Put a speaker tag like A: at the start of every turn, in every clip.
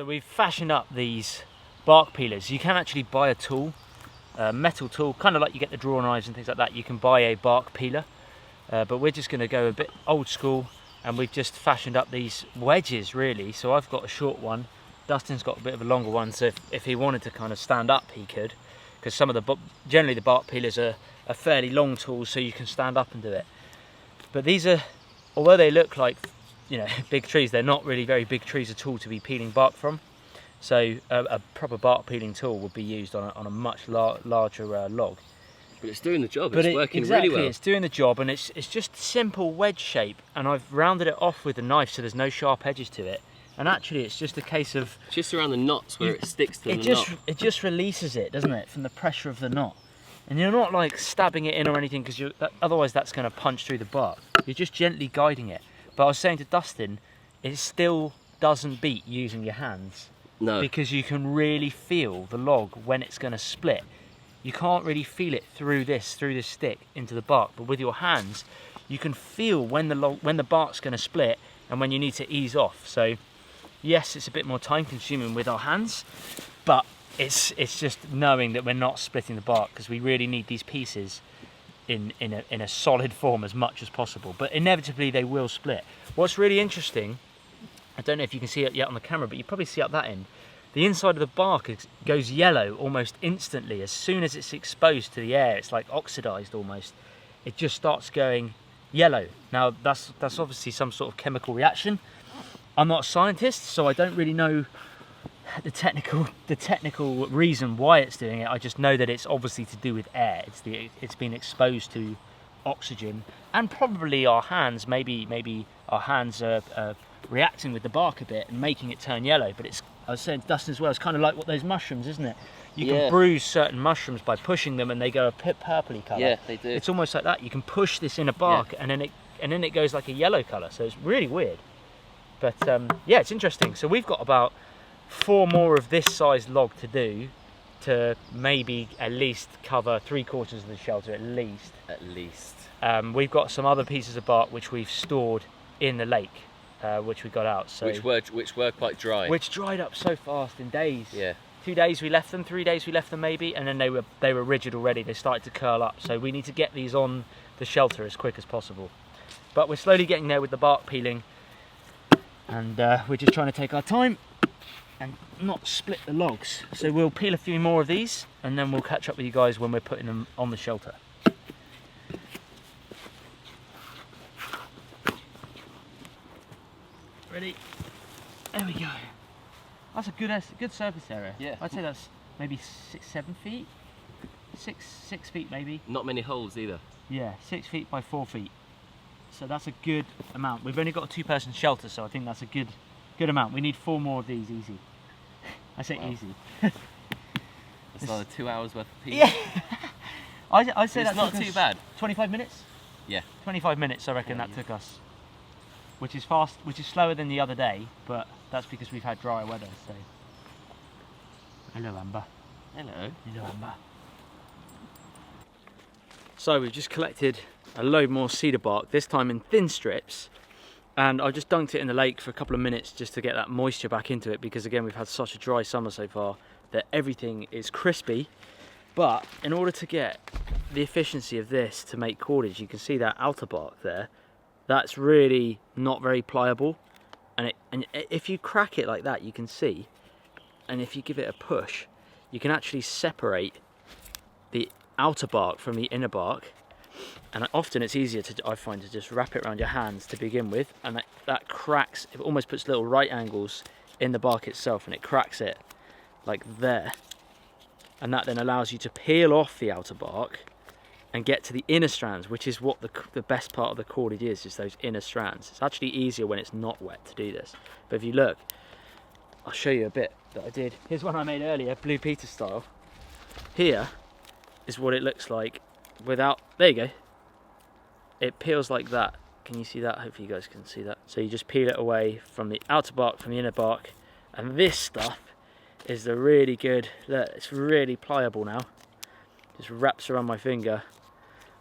A: So we've fashioned up these bark peelers. You can actually buy a tool, a metal tool, kind of like you get the drawer knives and things like that. You can buy a bark peeler, but we're just going to go a bit old school, and we've just fashioned up these wedges really. So I've got a short one, Dustin's got a bit of a longer one, so if he wanted to kind of stand up he could, because some of the generally the bark peelers are fairly long tools, so you can stand up and do it. But these are, although they look like, you know, big trees, they're not really very big trees at all to be peeling bark from. So a proper bark peeling tool would be used on a much larger log.
B: But it's doing the job. It's working
A: exactly,
B: really well.
A: It's doing the job, and it's just simple wedge shape. And I've rounded it off with a knife, so there's no sharp edges to it. And actually, it's just a case of
B: just around the knots where it sticks to the knot.
A: It just releases it, doesn't it, from the pressure of the knot. And you're not like stabbing it in or anything, because otherwise that's going to punch through the bark. You're just gently guiding it. But I was saying to Dustin, it still doesn't beat using your hands.
B: No.
A: Because you can really feel the log when it's going to split. You can't really feel it through this stick into the bark, but with your hands, you can feel when the bark's going to split and when you need to ease off. So yes, it's a bit more time consuming with our hands, but it's just knowing that we're not splitting the bark, because we really need these pieces in a solid form as much as possible. But inevitably they will split. What's really interesting, I don't know if you can see it yet on the camera, but you probably see up that end, the inside of the bark goes yellow almost instantly. As soon as it's exposed to the air, it's like oxidized almost. It just starts going yellow. Now that's obviously some sort of chemical reaction. I'm not a scientist, so I don't really know the technical reason why it's doing it. I just know that it's obviously to do with air. It's been exposed to oxygen, and probably our hands. Maybe our hands are reacting with the bark a bit and making it turn yellow. But I was saying to Dustin as well, it's kind of like what those mushrooms, isn't it? You can bruise certain mushrooms by pushing them, and they go a purpley colour.
B: Yeah, they do.
A: It's almost like that. You can push this inner bark, and then it goes like a yellow colour. So it's really weird. But yeah, it's interesting. So we've got about 4 more of this size log to do to maybe at least cover 3/4 of the shelter at least.
B: At least.
A: We've got some other pieces of bark which we've stored in the lake, which we got out. So
B: which were quite dry.
A: Which dried up so fast in days.
B: Yeah.
A: 2 days we left them, 3 days we left them maybe, and then they were rigid already. They started to curl up. So we need to get these on the shelter as quick as possible. But we're slowly getting there with the bark peeling, and we're just trying to take our time and not split the logs. So we'll peel a few more of these, and then we'll catch up with you guys when we're putting them on the shelter. Ready? There we go. That's a good surface area.
B: Yeah.
A: I'd say that's maybe 6-7 feet. 6 feet maybe.
B: Not many holes either.
A: Yeah, 6 feet by 4 feet. So that's a good amount. We've only got a 2-person shelter, so I think that's a good amount. We need 4 more of these easy. I say easy.
B: It's like 2 hours worth of peeling.
A: Yeah. I'd say
B: it's
A: that's
B: not too bad.
A: 25 minutes?
B: Yeah.
A: 25 minutes I reckon that took us. Which is fast, which is slower than the other day, but that's because we've had drier weather, so. Hello Amber.
B: Hello.
A: Hello Amber. So we've just collected a load more cedar bark, this time in thin strips, and I just dunked it in the lake for a couple of minutes just to get that moisture back into it, because again we've had such a dry summer so far that everything is crispy. But in order to get the efficiency of this to make cordage, you can see that outer bark there, that's really not very pliable, and if you crack it like that, you can see, and if you give it a push, you can actually separate the outer bark from the inner bark. And often it's easier I find, to just wrap it around your hands to begin with, and that cracks, it almost puts little right angles in the bark itself, and it cracks it like there, and that then allows you to peel off the outer bark and get to the inner strands, which is what the best part of the cordage is those inner strands. It's actually easier when it's not wet to do this. But if you look, I'll show you a bit that I did. Here's one I made earlier, Blue Peter style. Here is what it looks like without, there you go. It peels like that. Can you see that? Hopefully you guys can see that. So you just peel it away from the outer bark, from the inner bark, and this stuff is the really good, look, it's really pliable now. Just wraps around my finger,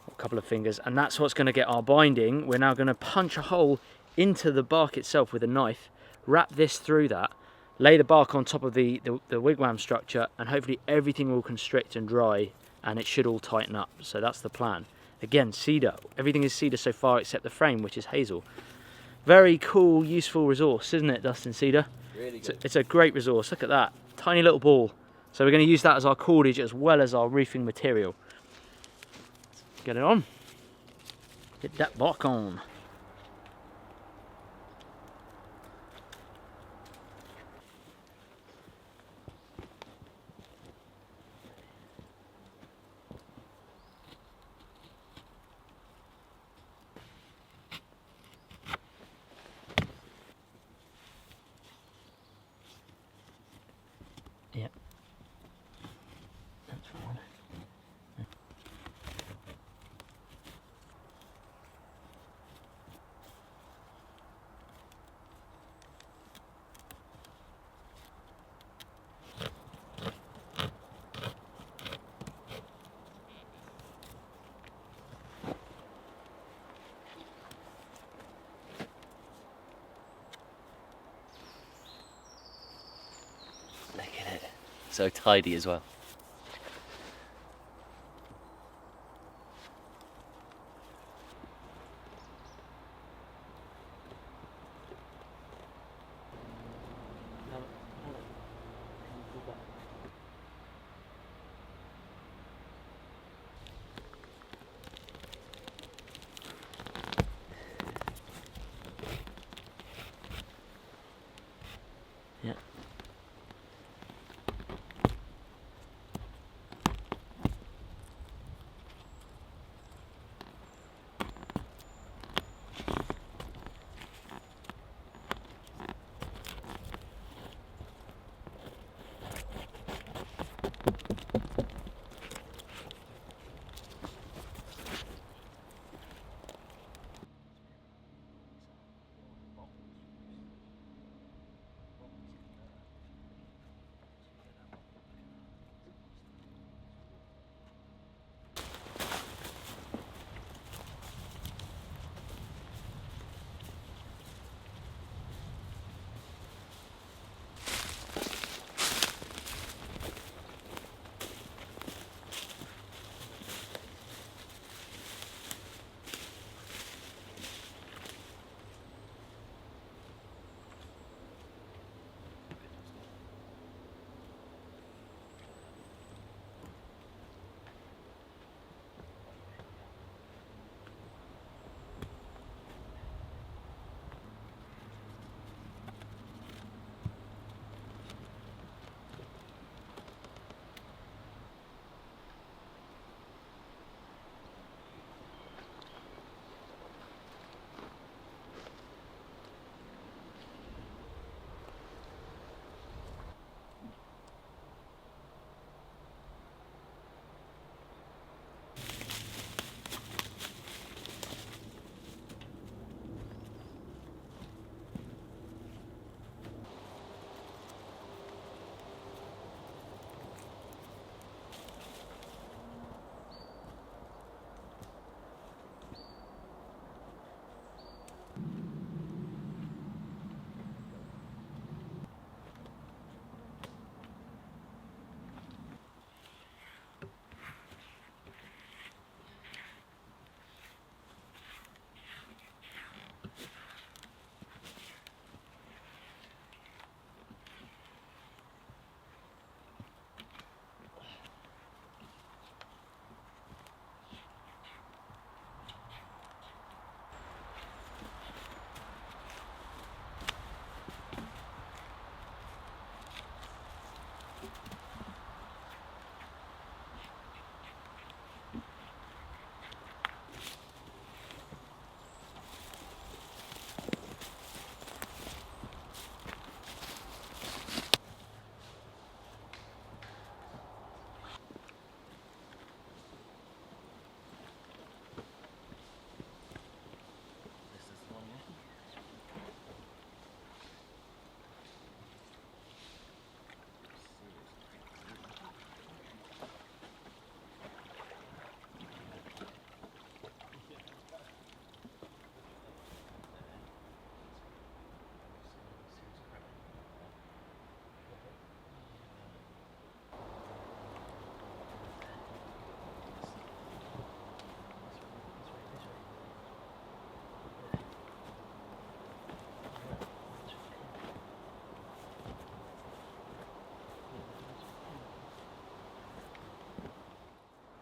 A: a couple of fingers, and that's what's going to get our binding. We're now going to punch a hole into the bark itself with a knife, wrap this through that, lay the bark on top of the wigwam structure, and hopefully everything will constrict and dry, and it should all tighten up. So that's the plan. Again, cedar. Everything is cedar so far except the frame, which is hazel. Very cool, useful resource, isn't it, Dustin? Cedar?
B: Really good.
A: It's a great resource. Look at that. Tiny little ball. So we're going to use that as our cordage as well as our roofing material. Get it on. Get that bark on. Yep. That's fine.
B: Look at it. So tidy as well.
A: Yeah.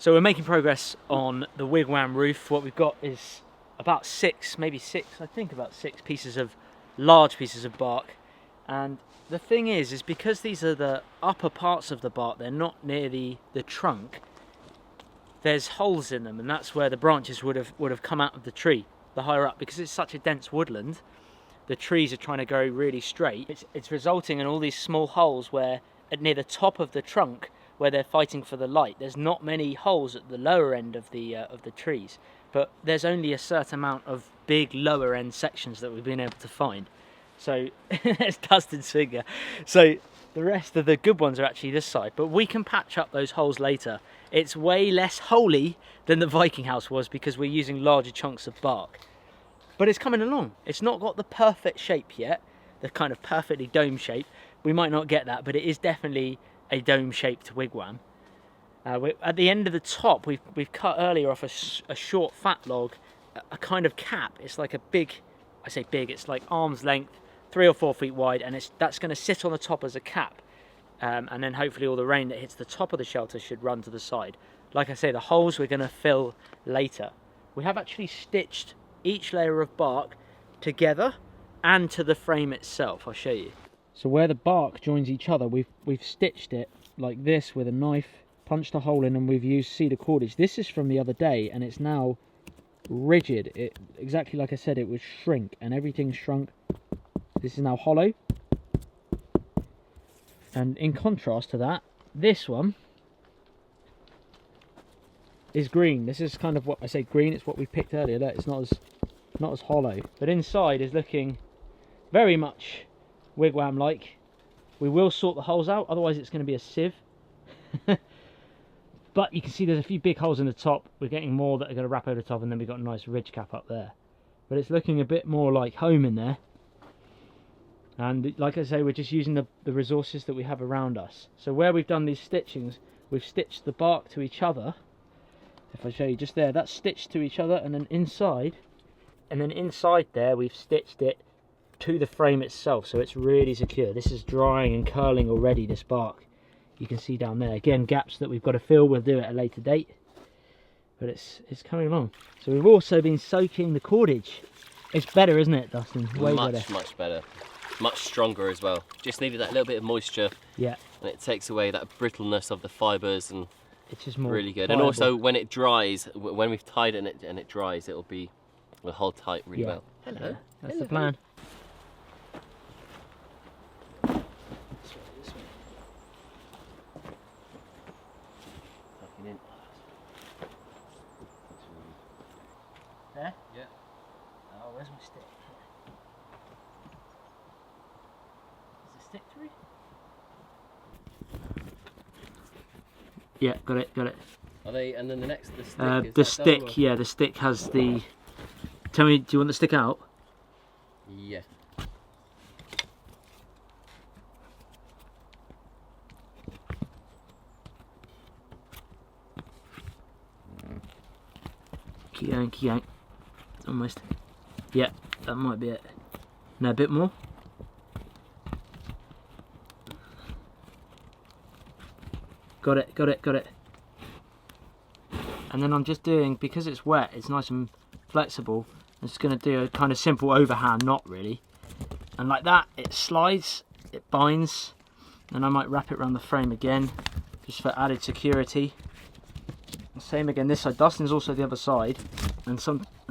A: So we're making progress on the wigwam roof. What we've got is about six, maybe six, I think about 6 pieces of large pieces of bark. And the thing is because these are the upper parts of the bark, they're not near the trunk, there's holes in them, and that's where the branches would have come out of the tree, the higher up. Because it's such a dense woodland, the trees are trying to grow really straight. It's resulting in all these small holes where, near the top of the trunk, where they're fighting for the light. There's not many holes at the lower end of the trees, but there's only a certain amount of big lower end sections that we've been able to find. So there's Dustin's finger. So the rest of the good ones are actually this side, but we can patch up those holes later. It's way less holy than the Viking house was because we're using larger chunks of bark. But it's coming along. It's not got the perfect shape yet, the kind of perfectly dome shape. We might not get that, but it is definitely a dome-shaped wigwam. At the end of the top, we've cut earlier off a short fat log, a kind of cap. It's like a big, I say big, it's like arm's length, 3 or 4 feet wide, and that's going to sit on the top as a cap. And then hopefully all the rain that hits the top of the shelter should run to the side. Like I say, the holes we're going to fill later. We have actually stitched each layer of bark together and to the frame itself. I'll show you. So where the bark joins each other, we've stitched it like this with a knife, punched a hole in, and we've used cedar cordage. This is from the other day, and it's now rigid. Exactly like I said, it would shrink, and everything's shrunk. This is now hollow. And in contrast to that, this one is green. This is kind of what I say green. It's what we picked earlier. Look, it's not as hollow, but inside is looking very much wigwam like. We will sort the holes out, otherwise it's going to be a sieve. But you can see there's a few big holes in the top. We're getting more that are going to wrap over the top, and then we've got a nice ridge cap up there. But it's looking a bit more like home in there. And like I say, we're just using the resources that we have around us. So where we've done these stitchings, we've stitched the bark to each other. If I show you just there, that's stitched to each other, and then inside there we've stitched it to the frame itself, so it's really secure. This is drying and curling already, this bark. You can see down there, again, gaps that we've got to fill. We'll do it at a later date, but it's coming along. So we've also been soaking the cordage. It's better, isn't it, Dustin? Way better.
B: Much better. Much stronger as well. Just needed that little bit of moisture. Yeah. And it takes away that brittleness of the fibres, and it's just more really good. Pliable. And also when it dries, when we've tied it and it dries, it'll hold tight really well.
A: Hello. That's the plan. There? Yeah. Oh, where's my stick? Is the stick through? Yeah, got it.
B: Are they? And then the stick.
A: Yeah, the stick has the. Tell me, do you want the stick out?
B: Yeah.
A: Keep going. Almost. Yeah, that might be it. No, a bit more. Got it. And then I'm just doing, because it's wet, it's nice and flexible. I'm just going to do a kind of simple overhand knot, really. And like that, it slides, it binds, and I might wrap it around the frame again, just for added security. And same again this side. Dustin's also the other side, and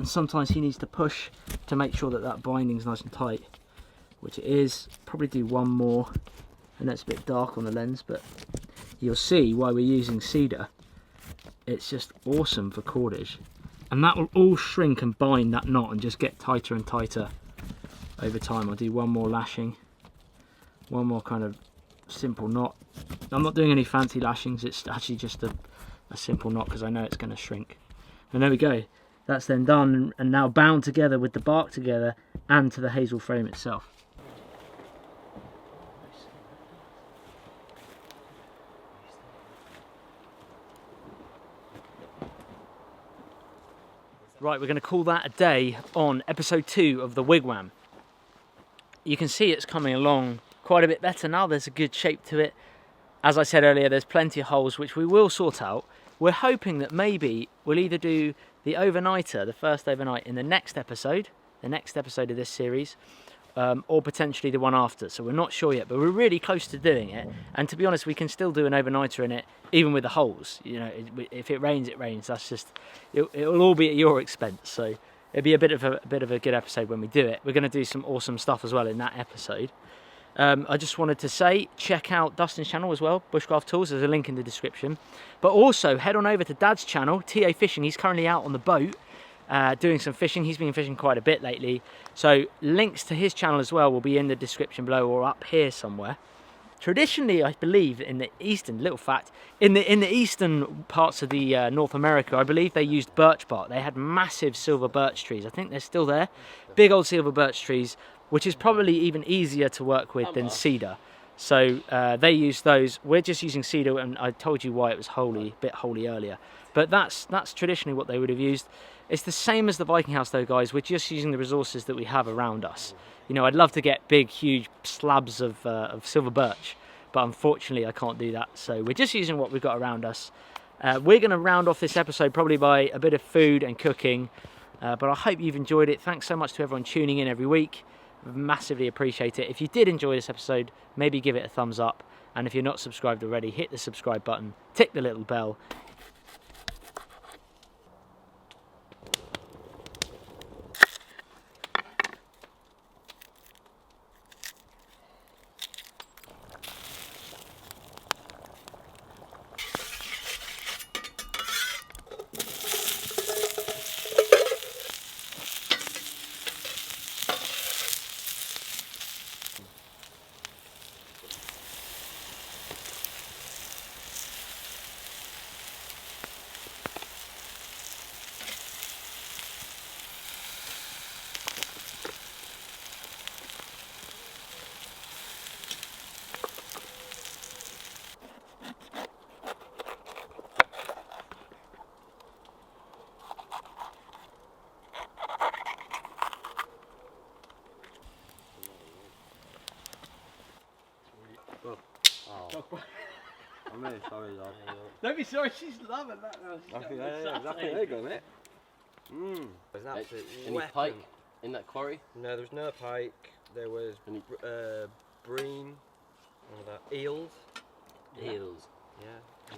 A: sometimes he needs to push to make sure that binding's nice and tight, which it is. Probably do one more, and that's a bit dark on the lens, but you'll see why we're using cedar. It's just awesome for cordage, and that will all shrink and bind that knot and just get tighter and tighter over time. I'll do one more lashing, one more kind of simple knot. I'm not doing any fancy lashings, it's actually just a simple knot because I know it's going to shrink. And there we go, that's then done and now bound together with the bark together and to the hazel frame itself. Right, we're going to call that a day on episode 2 of the Wigwam. You can see it's coming along quite a bit better now. There's a good shape to it. As I said earlier, there's plenty of holes which we will sort out, we're hoping that maybe we'll either do the overnighter, the first overnight, in the next episode of this series, or potentially the one after. So we're not sure yet, but we're really close to doing it. And to be honest, we can still do an overnighter in it, even with the holes. You know, if it rains, it rains. That's just, it'll all be at your expense. So it'll be a bit of a good episode when we do it. We're going to do some awesome stuff as well in that episode. I just wanted to say, check out Dustin's channel as well, Bushcraft Tools. There's a link in the description. But also head on over to Dad's channel, TA Fishing. He's currently out on the boat doing some fishing. He's been fishing quite a bit lately. So links to his channel as well will be in the description below or up here somewhere. Traditionally, I believe in the eastern, little fact, in the eastern parts of the North America, I believe they used birch bark. They had massive silver birch trees. I think they're still there. Big old silver birch trees, which is probably even easier to work with than cedar. So they use those. We're just using cedar, and I told you why it was a bit holy earlier. But that's traditionally what they would have used. It's the same as the Viking house though, guys. We're just using the resources that we have around us. You know, I'd love to get big, huge slabs of silver birch, but unfortunately I can't do that. So we're just using what we've got around us. We're going to round off this episode probably by a bit of food and cooking, but I hope you've enjoyed it. Thanks so much to everyone tuning in every week. Massively appreciate it. If you did enjoy this episode, maybe give it a thumbs up, and if you're not subscribed already, hit the subscribe button, tick the little bell.
C: I'm really sorry, love.
A: Don't be sorry, she's loving that now.
C: There you go, mate. There's an absolute
B: Any pike in that quarry?
C: No, there was no pike. There was bream, eels.
B: Eels.
C: Yeah.